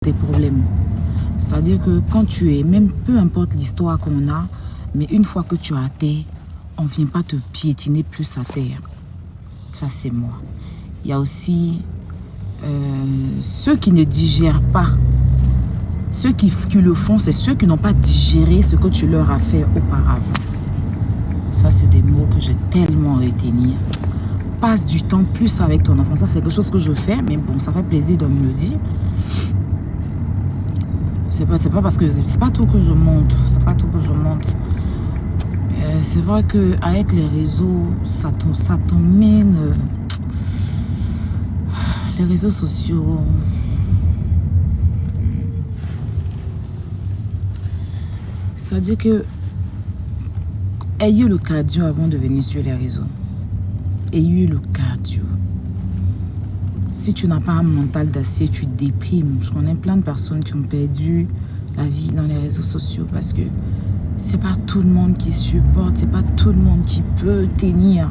tes problèmes. C'est-à-dire que quand tu es, même peu importe l'histoire qu'on a, mais une fois que tu es à terre, on ne vient pas te piétiner plus à terre. Ça, c'est moi. Il y a aussi ceux qui ne digèrent pas. Ceux qui le font, c'est ceux qui n'ont pas digéré ce que tu leur as fait auparavant. Ça, c'est des mots que j'ai tellement retenir. Passe du temps plus avec ton enfant. Ça, c'est quelque chose que je fais, mais bon, ça fait plaisir de me le dire. C'est pas parce que c'est pas tout que je montre. C'est pas tout que je montre. C'est vrai qu'avec les réseaux, ça t'emmène. Les réseaux sociaux. C'est-à-dire que ayez le cardio avant de venir sur les réseaux. Ayez le cardio. Si tu n'as pas un mental d'acier, tu déprimes. Je connais plein de personnes qui ont perdu la vie dans les réseaux sociaux parce que c'est pas tout le monde qui supporte, c'est pas tout le monde qui peut tenir.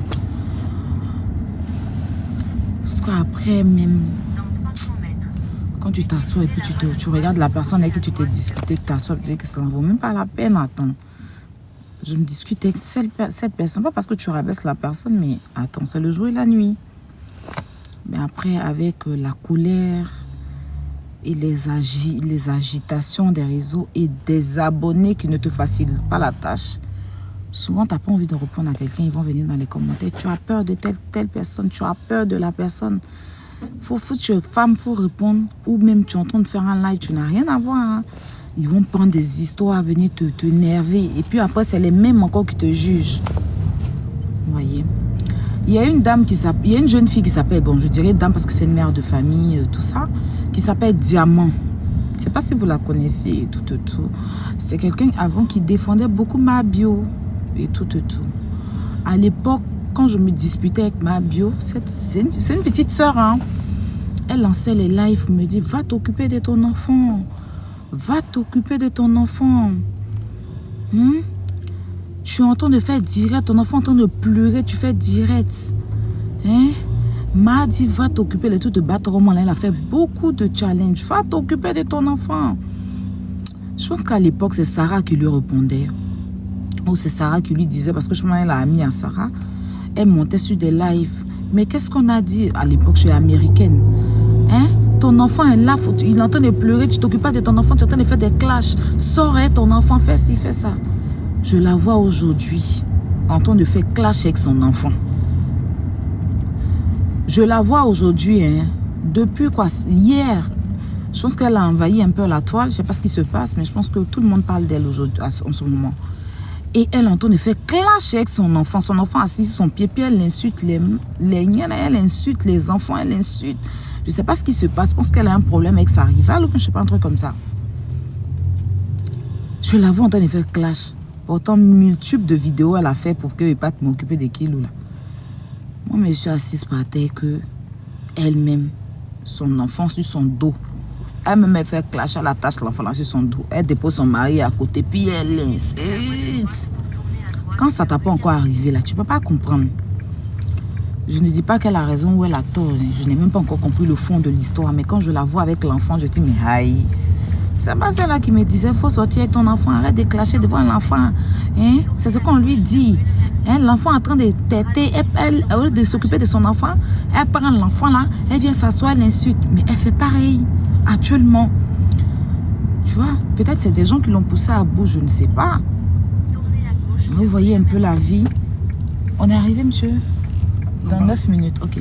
Parce qu'après même, quand tu t'assois et puis tu regardes la personne avec qui tu t'es disputé, tu t'assois et tu dis que ça ne vaut même pas la peine. Attends, je me discute avec cette personne, pas parce que tu rabaisses la personne, mais attends, c'est le jour et la nuit. Mais après, avec la colère et les agitations des réseaux et des abonnés qui ne te facilitent pas la tâche, souvent, tu n'as pas envie de répondre à quelqu'un, ils vont venir dans les commentaires. Tu as peur de telle personne, tu as peur de la personne. Faut tu es femme, il faut répondre. Ou même tu es en train de faire un live, tu n'as rien à voir. Hein. Ils vont prendre des histoires à venir te nerver. Et puis après, c'est les mêmes encore qui te jugent. Vous voyez? Il y a une dame il y a une jeune fille qui s'appelle, bon, je dirais dame parce que c'est une mère de famille, tout ça, qui s'appelle Diamant. Je ne sais pas si vous la connaissez, tout. C'est quelqu'un avant qui défendait beaucoup ma bio et tout. À l'époque, quand je me disputais avec ma bio, c'est une petite sœur, hein. Elle lançait les lives pour me dire, va t'occuper de ton enfant. Va t'occuper de ton enfant. Tu es en train de faire direct, ton enfant est en train de pleurer, tu fais direct. Hein? M'a dit, va t'occuper, les trucs de battre au monde. Elle a fait beaucoup de challenges. Va t'occuper de ton enfant. Je pense qu'à l'époque, c'est Sarah qui lui répondait. Ou c'est Sarah qui lui disait, parce que je m'en ai amie à Sarah. Elle montait sur des lives. Mais qu'est-ce qu'on a dit à l'époque, je suis américaine. Hein? Ton enfant est là, il est en train de pleurer, tu t'occupes pas de ton enfant, tu es en train de faire des clashs. Sors, ton enfant, fais ci, fais ça. Je la vois aujourd'hui en train de faire clash avec son enfant. Je la vois aujourd'hui, hein, depuis quoi, hier. Je pense qu'elle a envahi un peu la toile. Je ne sais pas ce qui se passe, mais je pense que tout le monde parle d'elle aujourd'hui, en ce moment. Et elle est en train de faire clash avec son enfant. Son enfant assis sur son pied, puis elle insulte les niens, elle insulte les enfants, elle insulte. Je ne sais pas ce qui se passe. Je pense qu'elle a un problème avec sa rivale ou je ne sais pas, un truc comme ça. Je la vois en train de faire clash. Pourtant, multiples de vidéos elle a fait pour que je ne pas m'occuper des kilos là. Moi, je suis assise par terre que elle-même, son enfant sur son dos. Elle-même, elle fait clash, elle attache l'enfant là sur son dos. Elle dépose son mari à côté, puis elle insulte. Quand ça t'a pas encore arrivé là, tu ne peux pas comprendre. Je ne dis pas qu'elle a raison ou elle a tort. Je n'ai même pas encore compris le fond de l'histoire. Mais quand je la vois avec l'enfant, je dis, mais aïe. C'est pas celle-là qui me disait, il faut sortir avec ton enfant, arrête de clasher devant l'enfant. Hein? C'est ce qu'on lui dit. Hein? L'enfant est en train de têter, elle, au lieu de s'occuper de son enfant, elle prend l'enfant là, elle vient s'asseoir, elle l'insulte. Mais elle fait pareil, actuellement. Tu vois, peut-être c'est des gens qui l'ont poussée à bout, je ne sais pas. Vous voyez un peu la vie. On est arrivé, monsieur? Dans 9 minutes, ok.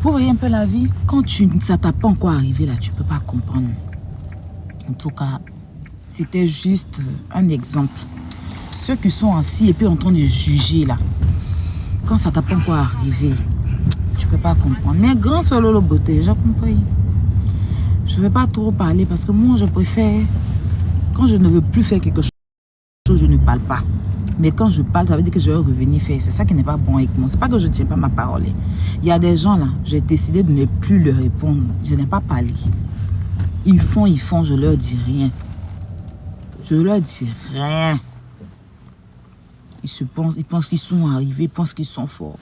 Vous voyez un peu la vie. Quand ça t'a pas encore arrivé là, tu ne peux pas comprendre. En tout cas, c'était juste un exemple. Ceux qui sont assis et puis en train de juger là, quand ça t'a pas encore arrivé, tu peux pas comprendre. Mais grand sur le beauté, j'ai compris. Je ne vais pas trop parler parce que moi je préfère, quand je ne veux plus faire quelque chose, je ne parle pas. Mais quand je parle, ça veut dire que je vais revenir faire. C'est ça qui n'est pas bon avec moi. C'est pas que je ne tiens pas ma parole. Il y a des gens là, j'ai décidé de ne plus leur répondre. Je n'ai pas parlé. Ils font, je leur dis rien. Je leur dis rien. Ils pensent qu'ils sont arrivés, ils pensent qu'ils sont forts.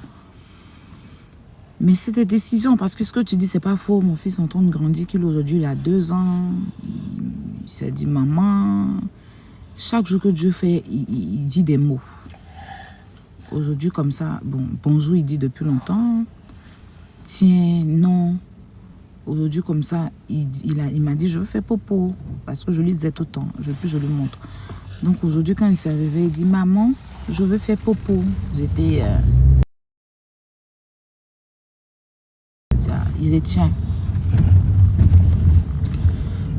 Mais c'est des décisions, parce que ce que tu dis, c'est pas faux. Mon fils est en train de grandir, qu'il aujourd'hui, il a 2 ans. Il s'est dit, maman, chaque jour que Dieu fait, il dit des mots. Aujourd'hui, comme ça, bon, bonjour, il dit depuis longtemps. Tiens, non. Aujourd'hui, comme ça, il m'a dit, je veux faire popo. Parce que je lui disais tout le temps, je lui montre. Donc aujourd'hui, quand il s'est réveillé, il dit, maman, je veux faire popo. J'étais... il retient.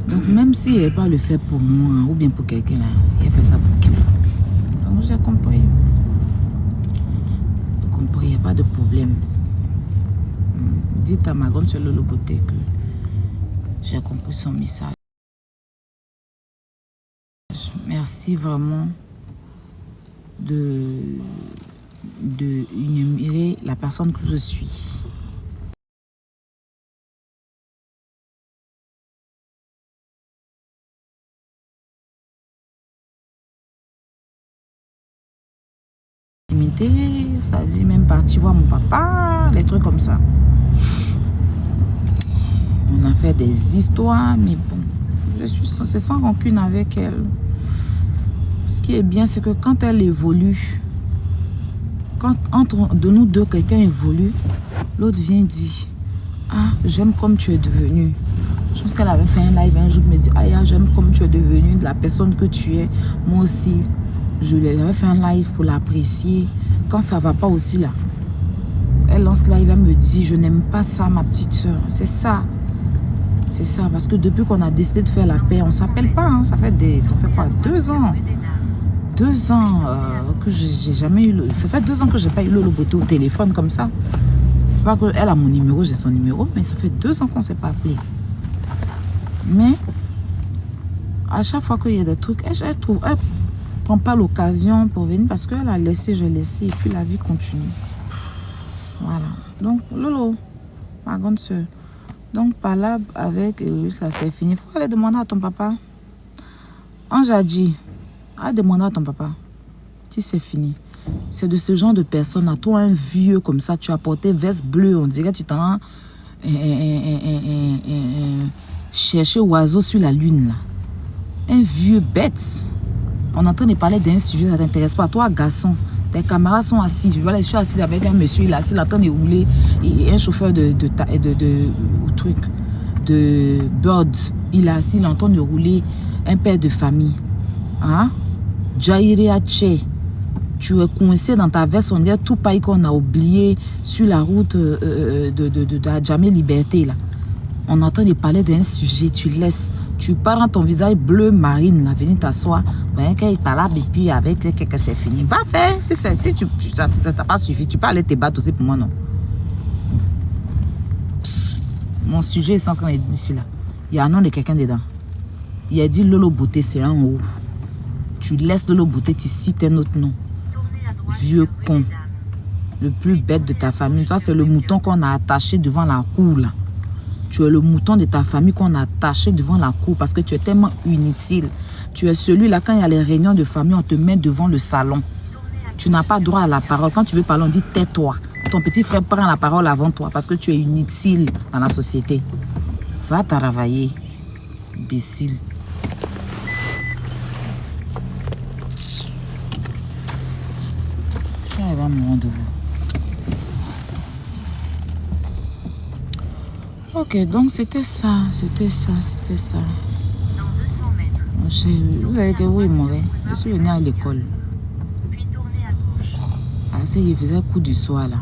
Donc même s'il n'est pas le fait pour moi, ou bien pour quelqu'un là, il a fait ça pour qui? Donc j'ai compris. J'ai compris, il n'y a pas de problème. Dites à ma grande soeur Lolo Beauté que j'ai compris son message. Merci vraiment de énumérer la personne que je suis. C'est-à-dire même partir voir mon papa, les trucs comme ça. On a fait des histoires, mais bon, c'est sans rancune avec elle. Ce qui est bien, c'est que quand elle évolue, quand entre de nous deux, quelqu'un évolue, l'autre vient dire, ah, j'aime comme tu es devenu. Je pense qu'elle avait fait un live un jour, me dit, ah, j'aime comme tu es devenu, de la personne que tu es. Moi aussi, j'avais fait un live pour l'apprécier. Quand ça va pas aussi là, elle lance live, elle me dit, je n'aime pas ça, ma petite soeur. C'est ça. C'est ça, parce que depuis qu'on a décidé de faire la paix, on ne s'appelle pas. Hein, ça fait quoi, 2 ans. 2 ans que j'ai jamais eu... Ça fait 2 ans que j'ai pas eu Lolo Beauté au téléphone comme ça. C'est pas qu'elle a mon numéro, j'ai son numéro, mais ça fait 2 ans qu'on ne s'est pas appelé. Mais, à chaque fois qu'il y a des trucs, elle prend pas l'occasion pour venir parce qu'elle a laissé, je laissé, et puis la vie continue. Voilà. Donc, Lolo, ma grande soeur. Donc, par là, avec ça c'est fini. Il faut aller demander à ton papa. Ange a dit, allez demander à ton papa si c'est fini. C'est de ce genre de personne. À toi, un vieux comme ça, tu as porté veste bleue. On dirait que tu t'en cherché oiseau sur la lune. Là. Un vieux bête. On est en train de parler d'un sujet, ça ne t'intéresse pas. Toi, garçon, tes camarades sont assis. Voilà, je suis assis avec un monsieur, il est assis, il est en train de rouler. Et un chauffeur de Bird, il est assis, il est en train de rouler un père de famille. Hein? Jairi Tché, tu es coincé dans ta veste, on dirait tout pays qu'on a oublié sur la route de Adjamé Liberté. Là. On est en train de parler d'un sujet, tu laisses. Tu pars dans ton visage bleu marine, là, venir t'asseoir. Ben, quand il parle, et puis avec quelqu'un, c'est fini. Va faire. Si ça t'a pas suffi, tu peux aller te battre aussi pour moi, non? Mon sujet est en train d'être ici, là. Il y a un nom de quelqu'un dedans. Il a dit Lolo Beauté, c'est en haut. Tu laisses Lolo Beauté, tu cites un autre nom. Vieux con. Le plus bête de ta famille. Toi, c'est le mouton qu'on a attaché devant la cour, là. Tu es le mouton de ta famille qu'on a attaché devant la cour parce que tu es tellement inutile. Tu es celui-là, quand il y a les réunions de famille, on te met devant le salon. Tu n'as pas droit à la parole. Quand tu veux parler, on dit tais-toi. Ton petit frère prend la parole avant toi parce que tu es inutile dans la société. Va travailler, imbécile. Je vais à mon rendez-vous. Ok, donc c'était ça. Dans 200 mètres. Vous avez que où il mourait. Je suis venu à l'école. Puis tournez à gauche. Ah, c'est il faisait coup du soir là.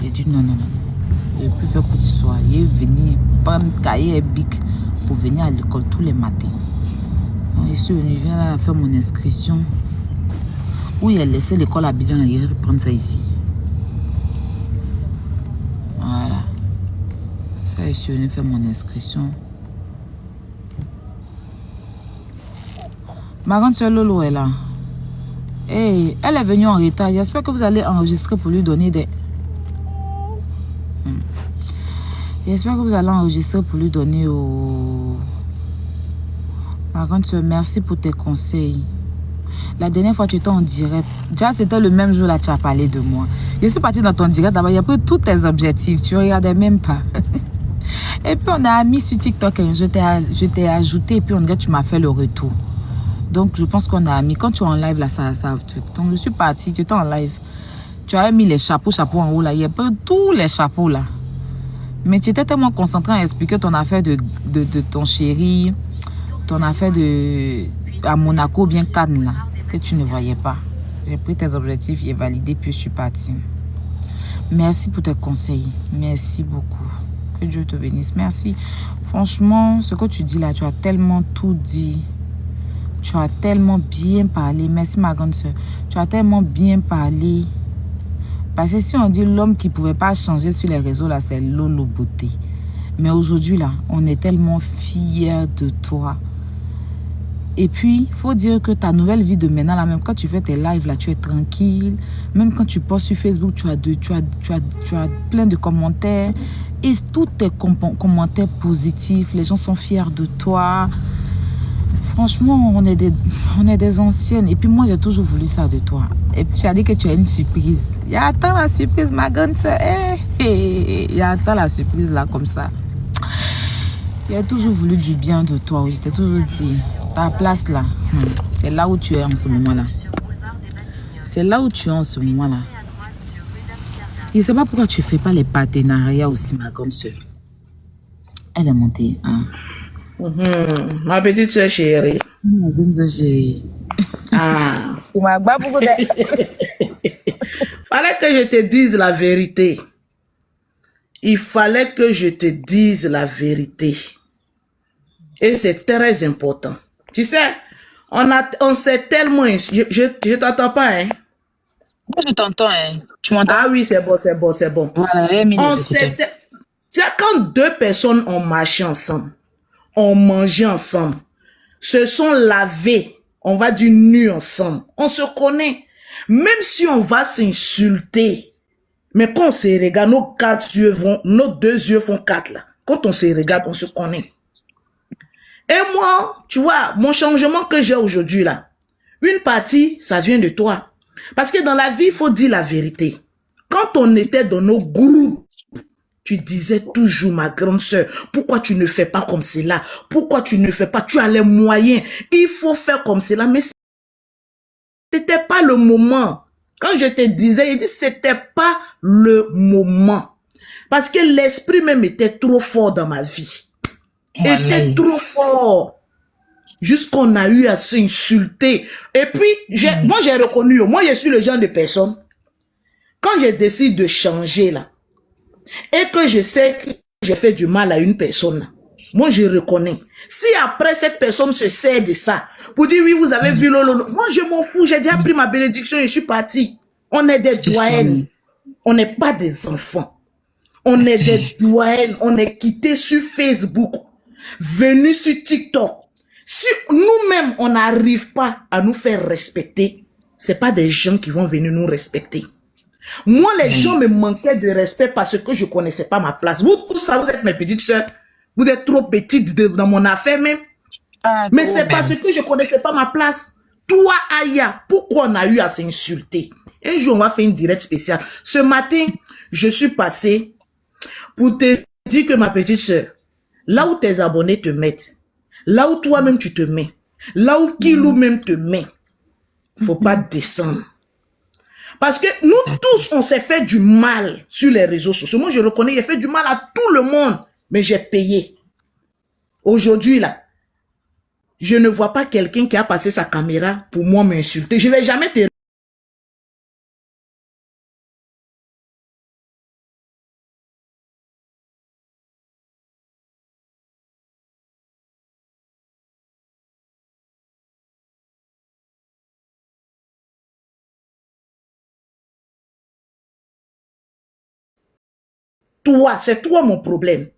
J'ai dit non. Je ne vais plus faire coup du soir. Il est venu prendre cahier et bic pour venir à l'école tous les matins. Donc, je suis venu, je viens là faire mon inscription. Où il a laissé l'école à Abidjan, il va reprendre ça ici. Voilà. Ça, je suis venu faire mon inscription. Ma grande soeur Lolo est là. Hey, elle est venue en retard. J'espère que vous allez enregistrer pour lui donner des... J'espère que vous allez enregistrer pour lui donner au... Ma grande soeur, merci pour tes conseils. La dernière fois, tu étais en direct. Déjà, c'était le même jour là, tu as parlé de moi. Je suis partie dans ton direct, d'abord, il y a tous tes objectifs. Tu regardais même pas. Et puis, on a mis sur TikTok. Hein, je t'ai ajouté et puis, on dirait que tu m'as fait le retour. Donc, je pense qu'on a mis. Quand tu es en live, là, ça. Donc, je suis partie, tu étais en live. Tu avais mis les chapeaux en haut, là. Il y a pas tous les chapeaux, là. Mais tu étais tellement concentré à expliquer ton affaire de ton chéri, ton affaire à Monaco, bien Cannes, là, que tu ne voyais pas. J'ai pris tes objectifs et validé, puis je suis partie. Merci pour tes conseils. Merci beaucoup. Que Dieu te bénisse. Merci. Franchement, ce que tu dis là, tu as tellement tout dit. Tu as tellement bien parlé. Merci, ma grande soeur. Tu as tellement bien parlé. Parce que si on dit l'homme qui ne pouvait pas changer sur les réseaux, là, c'est Lolo Beauté. Mais aujourd'hui, là, on est tellement fiers de toi. Et puis, il faut dire que ta nouvelle vie de maintenant, là, même quand tu fais tes lives, là, tu es tranquille. Même quand tu postes sur Facebook, tu as plein de commentaires. Et tous tes commentaires positifs, les gens sont fiers de toi. Franchement, on est des anciennes. Et puis moi, j'ai toujours voulu ça de toi. Et puis, tu as dit que tu as une surprise. Il y a attends la surprise, ma grande soeur. Il y a attends la surprise là, comme ça. J'ai toujours voulu du bien de toi. Je t'ai toujours dit, ta place là, c'est là où tu es en ce moment-là. C'est là où tu es en ce moment-là. Je ne sais pas pourquoi tu ne fais pas les partenariats aussi, ma grande soeur. Elle est montée. Hein? Ma petite soeur chérie. Ma grande soeur chérie. Ah. Tu m'as pas beaucoup de... Fallait que je te dise la vérité. Il fallait que je te dise la vérité. Et c'est très important. Tu sais, on s'est tellement... Je t'entends pas, hein? Moi, je t'entends, hein. Tu m'entends? Ah oui, c'est bon, c'est bon, c'est bon. Voilà, On s'est... Tu sais, quand deux personnes ont marché ensemble, ont mangé ensemble, se sont lavés, on va dire nus ensemble, on se connaît. Même si on va s'insulter, mais quand on se regarde, nos deux yeux font quatre là. Quand on se regarde, on se connaît. Et moi, tu vois, mon changement que j'ai aujourd'hui là, une partie, ça vient de toi. Parce que dans la vie, il faut dire la vérité. Quand on était dans nos groupes, tu disais toujours, ma grande soeur, pourquoi tu ne fais pas comme cela? Pourquoi tu ne fais pas? Tu as les moyens. Il faut faire comme cela. Mais c'était pas le moment. Quand je te disais, il dit, c'était pas le moment. Parce que l'esprit même était trop fort dans ma vie. Était trop fort. Jusqu'on a eu à s'insulter. Et puis, moi j'ai reconnu, moi je suis le genre de personne, quand je décide de changer là, et que je sais que j'ai fait du mal à une personne, moi je reconnais. Si après cette personne se sert de ça, pour dire oui, vous avez vu Lolo, moi je m'en fous, j'ai déjà pris ma bénédiction et je suis parti. On est des doyennes. On n'est pas des enfants. On est des doyennes. On est quittés sur Facebook, venus sur TikTok. Si nous-mêmes, on n'arrive pas à nous faire respecter, c'est pas des gens qui vont venir nous respecter. Moi, les gens me manquaient de respect parce que je connaissais pas ma place. Vous, tout ça, vous êtes mes petites soeurs. Vous êtes trop petites dans mon affaire même. Mais c'est parce que je connaissais pas ma place. Toi, Aya, pourquoi on a eu à s'insulter? Un jour, on va faire une direct spéciale. Ce matin, je suis passé pour te dire que ma petite soeur, là où tes abonnés te mettent, là où toi-même tu te mets, là où Kilou même te met, faut pas descendre. Parce que nous tous, on s'est fait du mal sur les réseaux sociaux. Moi, je reconnais, j'ai fait du mal à tout le monde, mais j'ai payé. Aujourd'hui, là, je ne vois pas quelqu'un qui a passé sa caméra pour moi m'insulter. Je ne vais jamais te... Toi, c'est toi mon problème.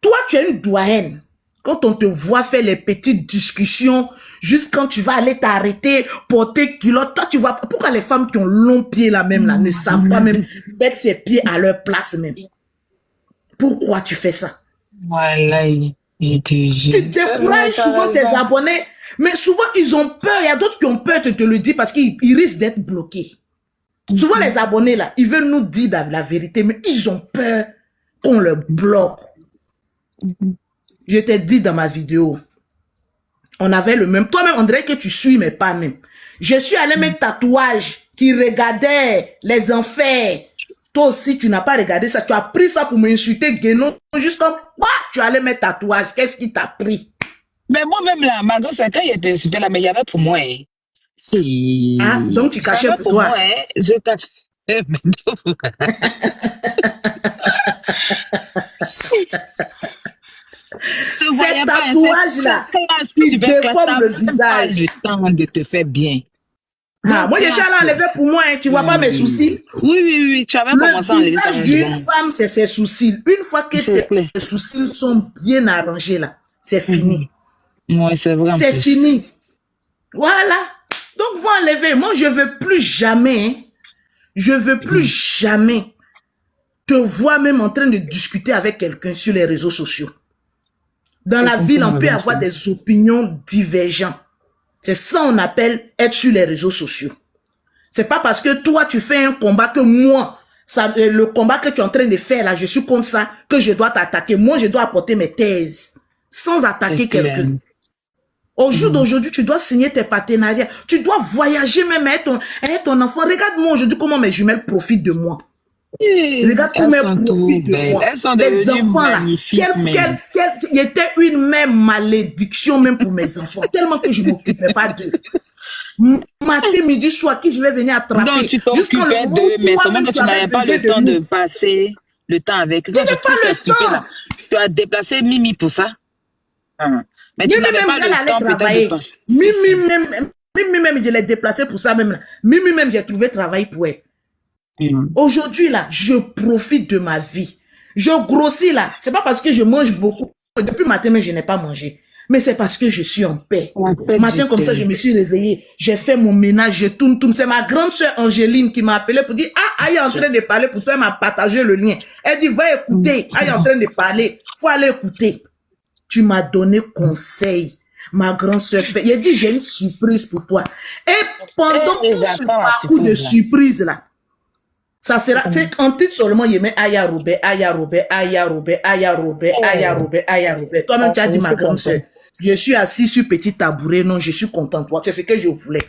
Toi, tu es une doyenne. Quand on te voit faire les petites discussions, juste quand tu vas aller t'arrêter, porter culotte, toi tu vois, pourquoi les femmes qui ont long pied là même là ne savent pas même mettre ses pieds à leur place même? Pourquoi tu fais ça? Voilà. Et Tu décourages souvent tes abonnés, mais souvent ils ont peur. Il y a d'autres qui ont peur de te le dire parce qu'ils risquent d'être bloqués. Souvent les abonnés là, ils veulent nous dire la vérité, mais ils ont peur qu'on le bloque. Je t'ai dit dans ma vidéo, on avait le même. Toi-même, on dirait que tu suis, mais pas même. Je suis allé mettre tatouage qui regardait les enfers. Toi aussi, tu n'as pas regardé ça. Tu as pris ça pour m'insulter, Guénon. Juste comme, quoi, tu allais mettre tatouage. Qu'est-ce qui t'a pris? Mais moi-même, là, ma grosse, quand il était insulté, là, mais il y avait pour moi. Hein. Ah, donc tu cachais pour toi. Moi, hein. Je cachais. C'est tatouage-là qui déforme le visage. Le temps de te faire bien. Ah, moi, je suis allé enlever pour moi. Hein. Tu vois pas mes sourcils? Oui. Tu avais commencé à enlever. Le visage d'une femme, c'est ses sourcils. Une fois que tes sourcils sont bien arrangés, là, c'est fini. Oui, c'est vrai. C'est fini. Voilà. Donc, vous enlever. Moi, je veux plus jamais, hein, je veux plus jamais te voir même en train de discuter avec quelqu'un sur les réseaux sociaux. Dans la ville, on peut avoir des opinions divergentes. C'est ça qu'on appelle être sur les réseaux sociaux. C'est pas parce que toi, tu fais un combat que moi, le combat que tu es en train de faire là, je suis contre ça, que je dois t'attaquer. Moi, je dois apporter mes thèses sans attaquer quelqu'un. Au jour d'aujourd'hui, tu dois signer tes partenariats. Tu dois voyager même avec ton enfant. Regarde-moi aujourd'hui comment mes jumelles profitent de moi. Regarde comment elles profitent de moi. Elles sont devenues magnifiques. Il était une même malédiction même pour mes enfants. Tellement que je ne m'occupais pas d'eux. Matin, midi, soir, qui je vais venir attraper. Donc, tu t'occupais d'eux, mais seulement que tu n'avais pas le temps de passer le temps avec eux. Tu as déplacé Mimi pour ça. Mais tu n'avais pas le temps peut-être de passer. Mimi même, je l'ai déplacé pour ça même. Là. Mimi même, j'ai trouvé travail pour elle. Aujourd'hui, là, je profite de ma vie. Je grossis, là. C'est pas parce que je mange beaucoup. Depuis matin, mais je n'ai pas mangé. Mais c'est parce que je suis en paix. Matin, comme ça, je me suis réveillée. J'ai fait mon ménage, je tourne. C'est ma grande sœur Angéline qui m'a appelé pour dire, ah, Aïe est en train de parler pour toi, elle m'a partagé le lien. Elle dit, va écouter. Aïe est en train de parler. Faut aller écouter. Tu m'as donné conseil. Ma grande sœur fait. Il a dit, j'ai une surprise pour toi. Et pendant tout ce parcours de surprise, là, ça sera, tu sais, en titre seulement, il met Aya Robert, Aya Robert, Aya Robert, Aya Robert, Aya Robert, Aya Robert. Toi-même, tu as dit, ma grande sœur, je suis assis sur petit tabouret, non, je suis content, toi, c'est ce que je voulais.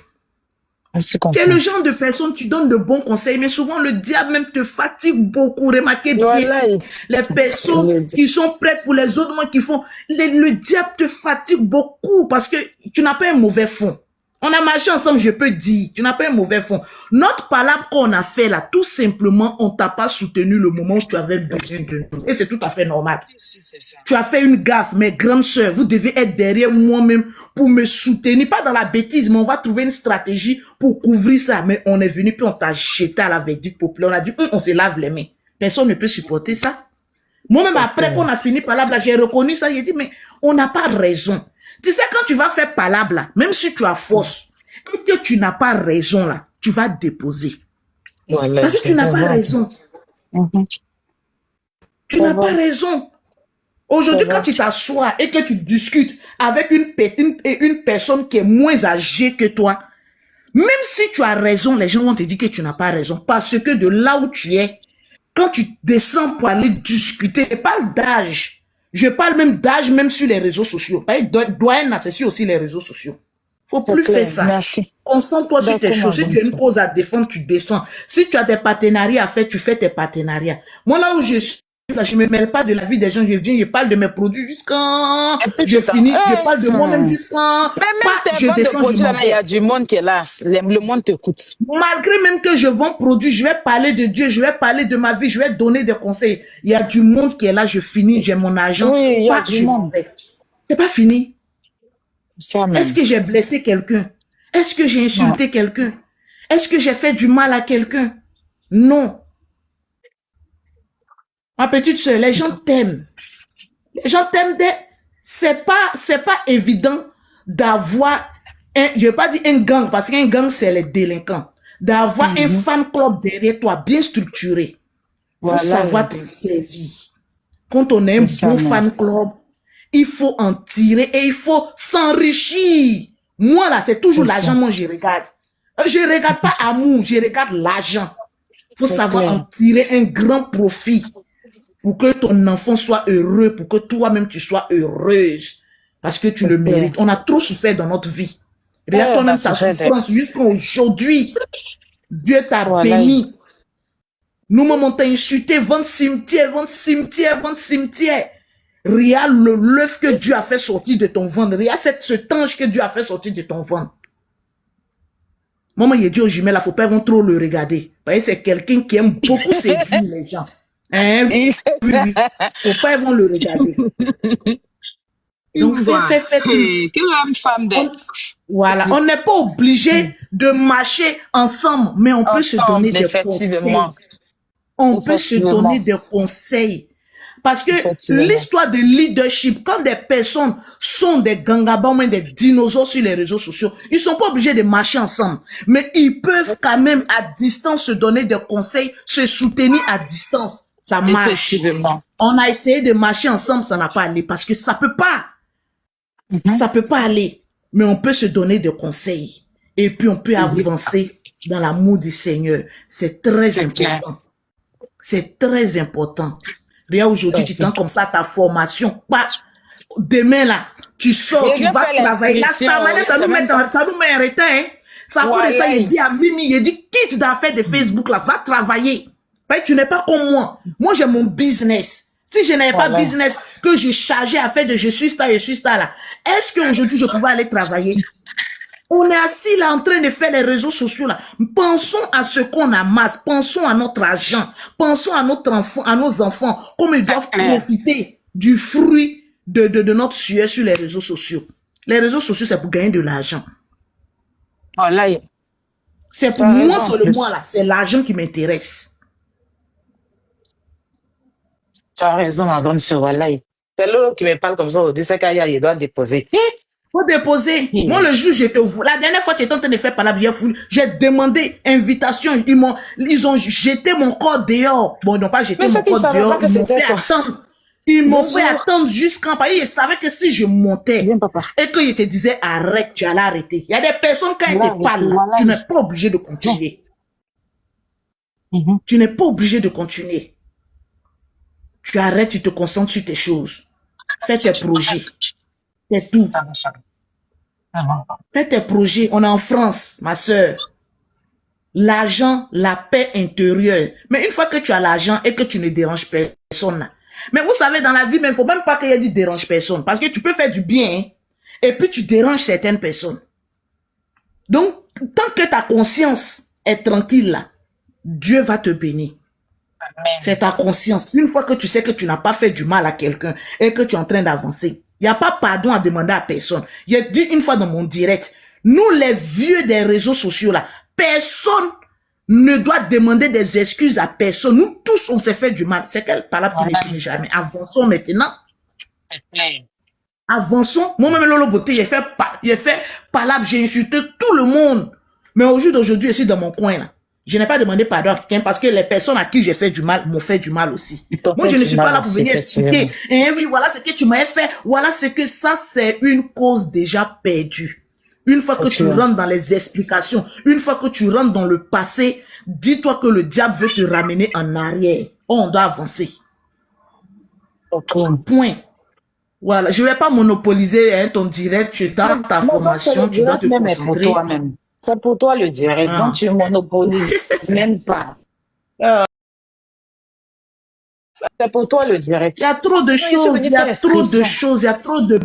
Tu es le genre de personne, tu donnes de bons conseils, mais souvent, le diable même te fatigue beaucoup, remarquez bien. Les personnes qui sont prêtes pour les autres, moi, qui font, le diable te fatigue beaucoup parce que tu n'as pas un mauvais fond. On a marché ensemble, je peux dire, tu n'as pas un mauvais fond. Notre palabre qu'on a fait là, tout simplement, on t'a pas soutenu le moment où tu avais besoin de nous. Et c'est tout à fait normal. Tu as fait une gaffe, mes grandes sœurs, vous devez être derrière moi-même pour me soutenir. Pas dans la bêtise, mais on va trouver une stratégie pour couvrir ça. Mais on est venu, puis on t'a jeté à la verdict populaire. On a dit, on se lave les mains. Personne ne peut supporter ça. Moi-même, après qu'on a fini palabre là, j'ai reconnu ça. J'ai dit, mais on n'a pas raison. Tu sais, quand tu vas faire palabre là, même si tu as force, et que tu n'as pas raison là, tu vas déposer. Parce que tu n'as pas raison. Tu n'as pas raison. Aujourd'hui, quand tu t'assois et que tu discutes avec une personne qui est moins âgée que toi, même si tu as raison, les gens vont te dire que tu n'as pas raison. Parce que de là où tu es, quand tu descends pour aller discuter, je parle d'âge. Je parle même d'âge, même sur les réseaux sociaux. Doyen, c'est sur aussi les réseaux sociaux. Faut plus faire ça. Concentre-toi sur tes choses. Si tu as une cause à défendre, tu défends. Si tu as des partenariats à faire, tu fais tes partenariats. Moi, là où je suis, là, je me mêle pas de la vie des gens. Je viens, je parle de mes produits jusqu'à je finis. Je parle de moi-même jusqu'à je descends, je m'en vais. Il y a du monde qui est là. Le monde t'écoute. Malgré même que je vends produits, je vais parler de Dieu, je vais parler de ma vie, je vais donner des conseils. Il y a du monde qui est là, je finis, j'ai mon argent. Oui, il y a du monde. C'est pas fini. Est-ce que j'ai blessé quelqu'un? Est-ce que j'ai insulté quelqu'un? Est-ce que j'ai fait du mal à quelqu'un? Non. Ma petite soeur, les gens t'aiment. Les gens t'aiment. C'est pas évident d'avoir je vais pas dire un gang, parce qu'un gang, c'est les délinquants. D'avoir un fan club derrière toi, bien structuré. Faut savoir t'en servir. Quand on a un bon fan club, il faut en tirer et il faut s'enrichir. Moi, là, c'est toujours l'argent, moi, je regarde. Je ne regarde pas amour, je regarde l'argent. Il faut savoir en tirer un grand profit pour que ton enfant soit heureux, pour que toi-même, tu sois heureuse. Parce que tu le mérites. On a trop souffert dans notre vie. Regarde toi-même ta souffrance jusqu'à aujourd'hui. Dieu t'a béni. Nous-mêmes, on t'a insulté, vendre cimetière, vendre cimetière, vendre cimetière. Regarde l'œuf que Dieu a fait sortir de ton ventre. Regarde cet ange que Dieu a fait sortir de ton ventre. Maman, il dit aux jumelles, il ne faut pas trop le regarder. Parce que c'est quelqu'un qui aime beaucoup séduire les gens. Hein? Oui, il ne faut pas le regarder. Donc, fais tout. Quelle femme de... Voilà, on n'est pas obligé de marcher ensemble, mais on peut se donner des conseils. On peut se donner des conseils. Parce que l'histoire de leadership, quand des personnes sont des gangabans, des dinosaures sur les réseaux sociaux, ils sont pas obligés de marcher ensemble. Mais ils peuvent quand même à distance se donner des conseils, se soutenir à distance. Ça marche. On a essayé de marcher ensemble, ça n'a pas allé parce que ça peut pas. Ça peut pas aller. Mais on peut se donner des conseils. Et puis on peut avancer dans l'amour du Seigneur. C'est très important. C'est très important. Regarde, aujourd'hui, tu tends comme ça ta formation. Demain, là, tu sors, tu vas travailler. Là, ça nous met en retard. Hein. Ça, à cause de ça, il dit à Mimi, il dit, quitte d'affaires de Facebook, là, va travailler. Parce que tu n'es pas comme moi. Moi, j'ai mon business. Si je n'avais pas business, que je chargeais à faire de je suis star, là, est-ce qu'aujourd'hui, je pouvais aller travailler? On est assis là en train de faire les réseaux sociaux là. Pensons à ce qu'on amasse. Pensons à notre argent. Pensons à nos enfants. Comme ils doivent profiter du fruit de notre sueur sur les réseaux sociaux. Les réseaux sociaux, c'est pour gagner de l'argent. C'est pour moi seulement là. C'est l'argent qui m'intéresse. Tu as raison, ma grande sœur. C'est l'autre qui me parle comme ça au c'est qu'il doit déposer. Faut déposer. Moi, le jour, la dernière fois, tu étais en train de faire par la bière foule, j'ai demandé invitation. Ils ont jeté mon corps dehors. Bon, ils n'ont pas jeté mon corps dehors. Ils m'ont fait attendre. Ils m'ont fait attendre jusqu'en Paris. Ils savaient que si je montais et que je te disais arrête, tu allais arrêter. Il y a des personnes, quand ils te parlent, tu n'es pas obligé de continuer. Tu n'es pas obligé de continuer. Tu arrêtes, tu te concentres sur tes choses. Fais tes projets. C'est tout. Fais tes projets. On est en France, ma soeur. L'argent, la paix intérieure. Mais une fois que tu as l'argent et que tu ne déranges personne, mais vous savez, dans la vie, il ne faut même pas qu'il y ait dit dérange personne. Parce que tu peux faire du bien, hein, et puis tu déranges certaines personnes. Donc, tant que ta conscience est tranquille là, Dieu va te bénir. C'est ta conscience. Une fois que tu sais que tu n'as pas fait du mal à quelqu'un et que tu es en train d'avancer, il n'y a pas pardon à demander à personne. J'ai dit une fois dans mon direct, nous les vieux des réseaux sociaux là, personne ne doit demander des excuses à personne. Nous tous, on s'est fait du mal. C'est quelle parole qui ne finit jamais. Avançons maintenant. Avançons. Moi-même, Lolo Beauté, j'ai fait palabre, j'ai insulté tout le monde. Mais au jour d'aujourd'hui, je suis dans mon coin là. Je n'ai pas demandé pardon à quelqu'un parce que les personnes à qui j'ai fait du mal m'ont fait du mal aussi. Moi, je ne suis pas là pour venir expliquer. Et oui, voilà ce que tu m'as fait. Voilà ce que ça, c'est une cause déjà perdue. Une fois que tu rentres dans les explications, une fois que tu rentres dans le passé, dis-toi que le diable veut te ramener en arrière. Oh, on doit avancer. Point. Voilà. Je ne vais pas monopoliser hein, ton direct. Tu as ta formation, tu dois te concentrer. C'est pour toi le direct, donc tu monopolises même pas. C'est pour toi le direct. Il y a trop de choses, il y a trop de choses, il y a trop de